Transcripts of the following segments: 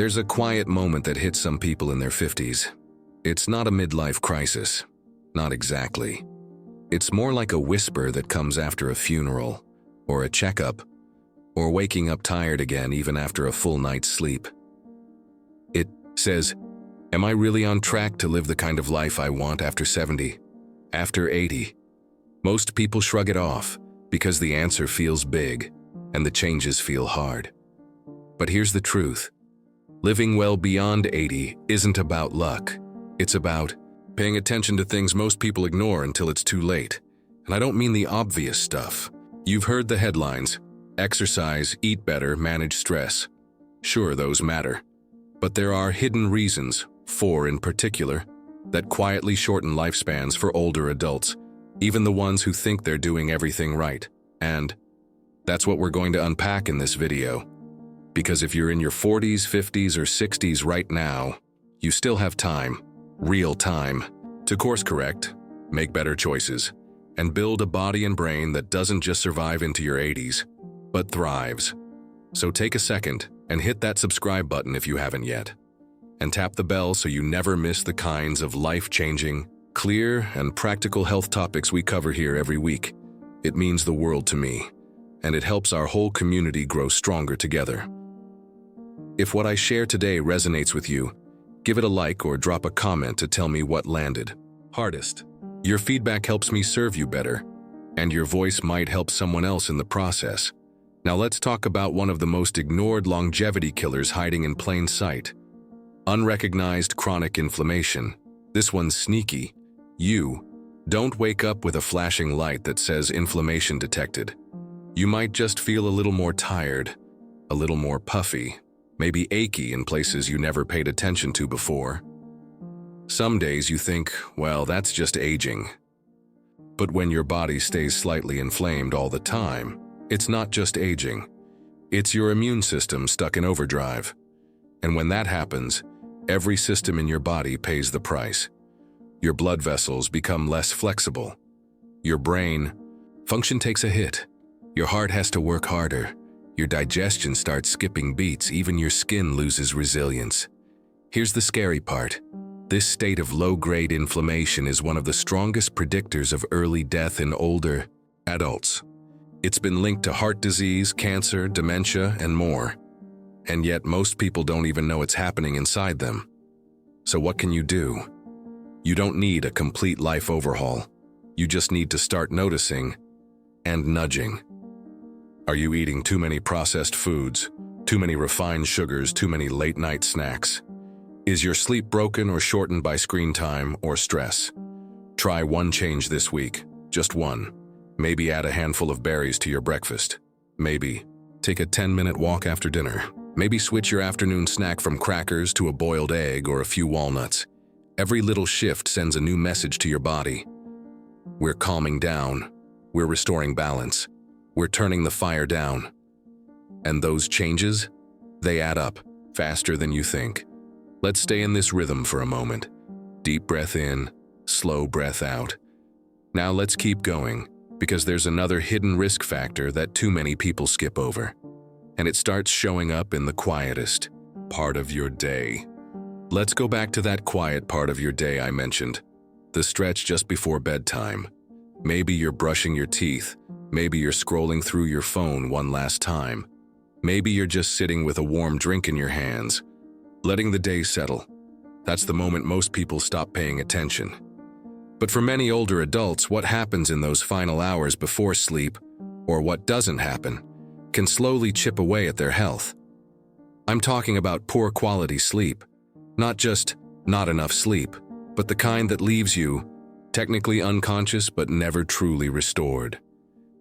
There's a quiet moment that hits some people in their 50s. It's not a midlife crisis. Not exactly. It's more like a whisper that comes after a funeral, or a checkup, or waking up tired again even after a full night's sleep. It says, am I really on track to live the kind of life I want after 70? After 80? Most people shrug it off because the answer feels big and the changes feel hard. But here's the truth. Living well beyond 80 isn't about luck. It's about paying attention to things most people ignore until it's too late. And I don't mean the obvious stuff. You've heard the headlines: exercise, eat better, manage stress. Sure, those matter. But there are hidden reasons, 4 in particular, that quietly shorten lifespans for older adults, even the ones who think they're doing everything right. And that's what we're going to unpack in this video. Because if you're in your 40s, 50s, or 60s right now, you still have time, real time, to course correct, make better choices, and build a body and brain that doesn't just survive into your 80s, but thrives. So take a second and hit that subscribe button if you haven't yet. And tap the bell so you never miss the kinds of life-changing, clear, and practical health topics we cover here every week. It means the world to me, and it helps our whole community grow stronger together. If what I share today resonates with you, give it a like or drop a comment to tell me what landed hardest. Your feedback helps me serve you better, and your voice might help someone else in the process. Now let's talk about one of the most ignored longevity killers hiding in plain sight. Unrecognized chronic inflammation. This one's sneaky. You don't wake up with a flashing light that says inflammation detected. You might just feel a little more tired, a little more puffy, maybe achy in places you never paid attention to before. Some days you think, well, that's just aging. But when your body stays slightly inflamed all the time, it's not just aging. It's your immune system stuck in overdrive. And when that happens, every system in your body pays the price. Your blood vessels become less flexible. Your brain function takes a hit. Your heart has to work harder. Your digestion starts skipping beats. Even your skin loses resilience. Here's the scary part. This state of low-grade inflammation is one of the strongest predictors of early death in older adults. It's been linked to heart disease, cancer, dementia, and more. And yet most people don't even know it's happening inside them. So what can you do? You don't need a complete life overhaul. You just need to start noticing and nudging. Are you eating too many processed foods, too many refined sugars, too many late-night snacks? Is your sleep broken or shortened by screen time or stress? Try one change this week, just one. Maybe add a handful of berries to your breakfast. Maybe take a 10-minute walk after dinner. Maybe switch your afternoon snack from crackers to a boiled egg or a few walnuts. Every little shift sends a new message to your body. We're calming down. We're restoring balance. We're turning the fire down. And those changes, they add up faster than you think. Let's stay in this rhythm for a moment. Deep breath in, slow breath out. Now let's keep going, because there's another hidden risk factor that too many people skip over. And it starts showing up in the quietest part of your day. Let's go back to that quiet part of your day I mentioned, the stretch just before bedtime. Maybe you're brushing your teeth. Maybe you're scrolling through your phone one last time. Maybe you're just sitting with a warm drink in your hands, letting the day settle. That's the moment most people stop paying attention. But for many older adults, what happens in those final hours before sleep, or what doesn't happen, can slowly chip away at their health. I'm talking about poor quality sleep. Not just not enough sleep, but the kind that leaves you technically unconscious but never truly restored.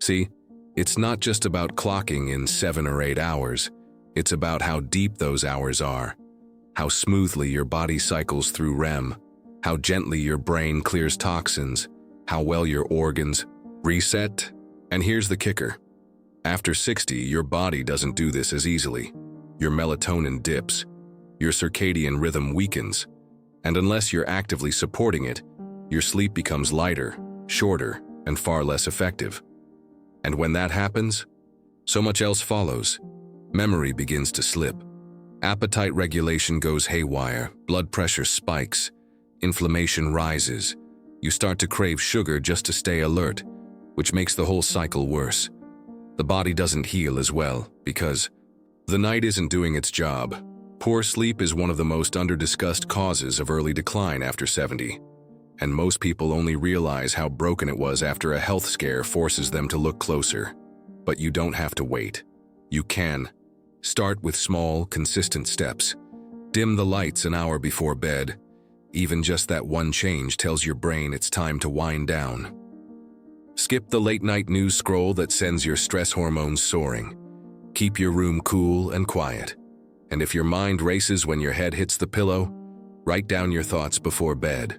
See, it's not just about clocking in 7 or 8 hours. It's about how deep those hours are, how smoothly your body cycles through REM, how gently your brain clears toxins, how well your organs reset. And here's the kicker. After 60, your body doesn't do this as easily. Your melatonin dips, your circadian rhythm weakens, and unless you're actively supporting it, your sleep becomes lighter, shorter, and far less effective. And when that happens, so much else follows. Memory begins to slip. Appetite regulation goes haywire, blood pressure spikes, inflammation rises. You start to crave sugar just to stay alert, which makes the whole cycle worse. The body doesn't heal as well because the night isn't doing its job. Poor sleep is one of the most under-discussed causes of early decline after 70, and most people only realize how broken it was after a health scare forces them to look closer. But you don't have to wait. You can. Start with small, consistent steps. Dim the lights an hour before bed. Even just that one change tells your brain it's time to wind down. Skip the late-night news scroll that sends your stress hormones soaring. Keep your room cool and quiet. And if your mind races when your head hits the pillow, write down your thoughts before bed.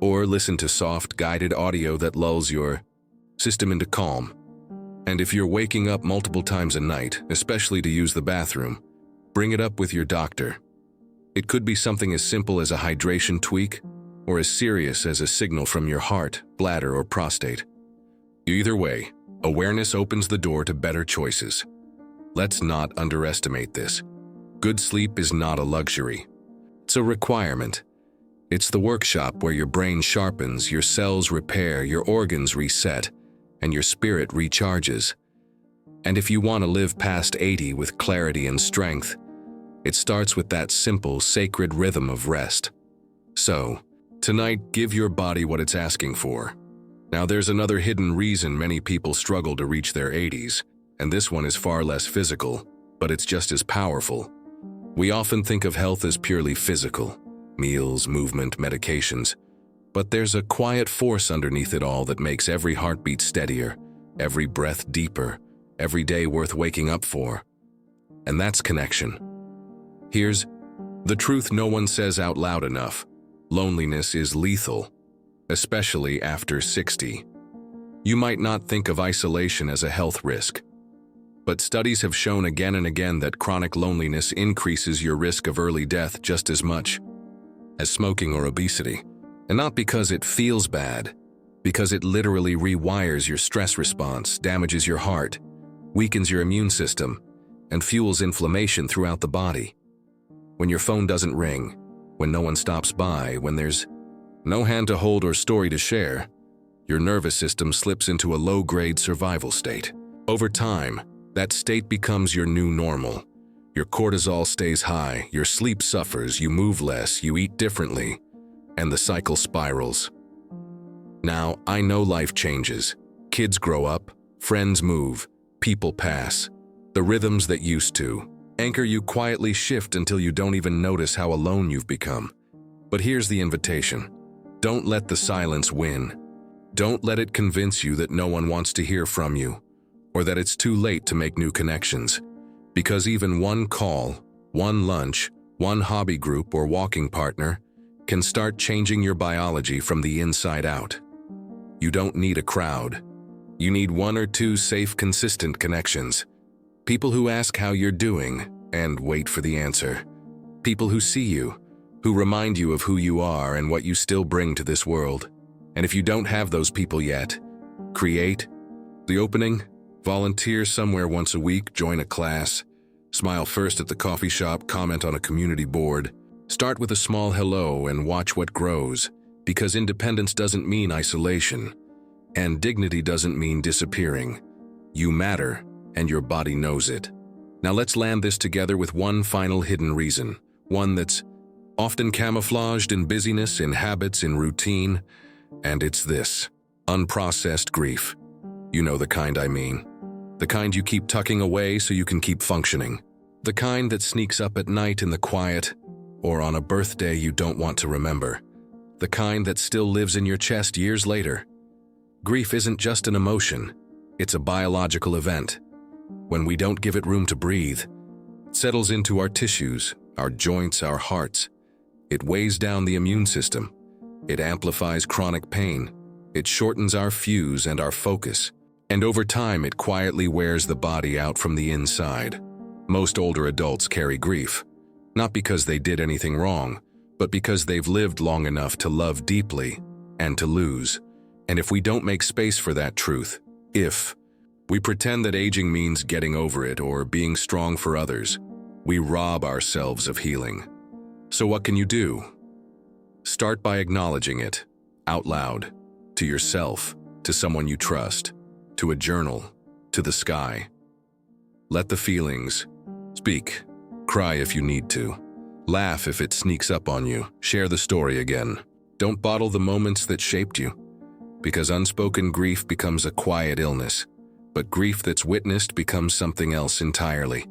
Or listen to soft, guided audio that lulls your system into calm. And if you're waking up multiple times a night, especially to use the bathroom, bring it up with your doctor. It could be something as simple as a hydration tweak, or as serious as a signal from your heart, bladder, or prostate. Either way, awareness opens the door to better choices. Let's not underestimate this. Good sleep is not a luxury. It's a requirement. It's the workshop where your brain sharpens, your cells repair, your organs reset, and your spirit recharges. And if you want to live past 80 with clarity and strength, it starts with that simple, sacred rhythm of rest. So, tonight, give your body what it's asking for. Now, there's another hidden reason many people struggle to reach their 80s, and this one is far less physical, but it's just as powerful. We often think of health as purely physical: meals, movement, medications. But there's a quiet force underneath it all that makes every heartbeat steadier, every breath deeper, every day worth waking up for. And that's connection. Here's the truth no one says out loud enough. Loneliness is lethal, especially after 60. You might not think of isolation as a health risk, but studies have shown again and again that chronic loneliness increases your risk of early death just as much as smoking or obesity. And not because it feels bad, because it literally rewires your stress response, damages your heart, weakens your immune system, and fuels inflammation throughout the body. When your phone doesn't ring, when no one stops by, when there's no hand to hold or story to share, your nervous system slips into a low-grade survival state. Over time, that state becomes your new normal. Your cortisol stays high, your sleep suffers, you move less, you eat differently, and the cycle spirals. Now, I know life changes. Kids grow up, friends move, people pass. The rhythms that used to anchor you quietly shift until you don't even notice how alone you've become. But here's the invitation. Don't let the silence win. Don't let it convince you that no one wants to hear from you, or that it's too late to make new connections. Because even one call, one lunch, one hobby group or walking partner can start changing your biology from the inside out. You don't need a crowd. You need one or two safe, consistent connections. People who ask how you're doing and wait for the answer. People who see you, who remind you of who you are and what you still bring to this world. And if you don't have those people yet, create the opening, volunteer somewhere once a week, join a class, smile first at the coffee shop, comment on a community board. Start with a small hello and watch what grows, because independence doesn't mean isolation, and dignity doesn't mean disappearing. You matter, and your body knows it. Now let's land this together with one final hidden reason, one that's often camouflaged in busyness, in habits, in routine, and it's this: unprocessed grief. You know the kind I mean. The kind you keep tucking away so you can keep functioning. The kind that sneaks up at night in the quiet, or on a birthday you don't want to remember. The kind that still lives in your chest years later. Grief isn't just an emotion, it's a biological event. When we don't give it room to breathe, it settles into our tissues, our joints, our hearts. It weighs down the immune system. It amplifies chronic pain. It shortens our fuse and our focus. And over time, it quietly wears the body out from the inside. Most older adults carry grief, not because they did anything wrong, but because they've lived long enough to love deeply and to lose. And if we don't make space for that truth, if we pretend that aging means getting over it or being strong for others, we rob ourselves of healing. So what can you do? Start by acknowledging it, out loud, to yourself, to someone you trust, to a journal, to the sky. Let the feelings speak. Cry if you need to. Laugh if it sneaks up on you. Share the story again. Don't bottle the moments that shaped you, because unspoken grief becomes a quiet illness, but grief that's witnessed becomes something else entirely.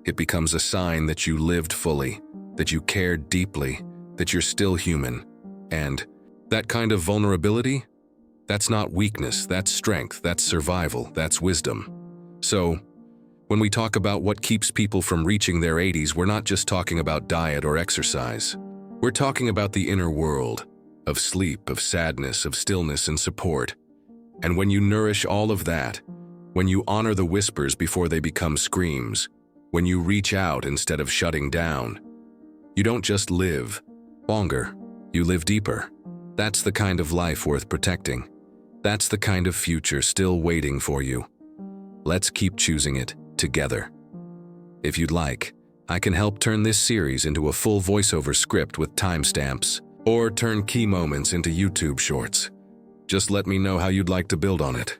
It becomes a sign that you lived fully, that you cared deeply, that you're still human. And that kind of vulnerability? That's not weakness, that's strength, that's survival, that's wisdom. So, when we talk about what keeps people from reaching their 80s, we're not just talking about diet or exercise. We're talking about the inner world, of sleep, of sadness, of stillness and support. And when you nourish all of that, when you honor the whispers before they become screams, when you reach out instead of shutting down, you don't just live longer, you live deeper. That's the kind of life worth protecting. That's the kind of future still waiting for you. Let's keep choosing it together. If you'd like, I can help turn this series into a full voiceover script with timestamps, or turn key moments into YouTube shorts. Just let me know how you'd like to build on it.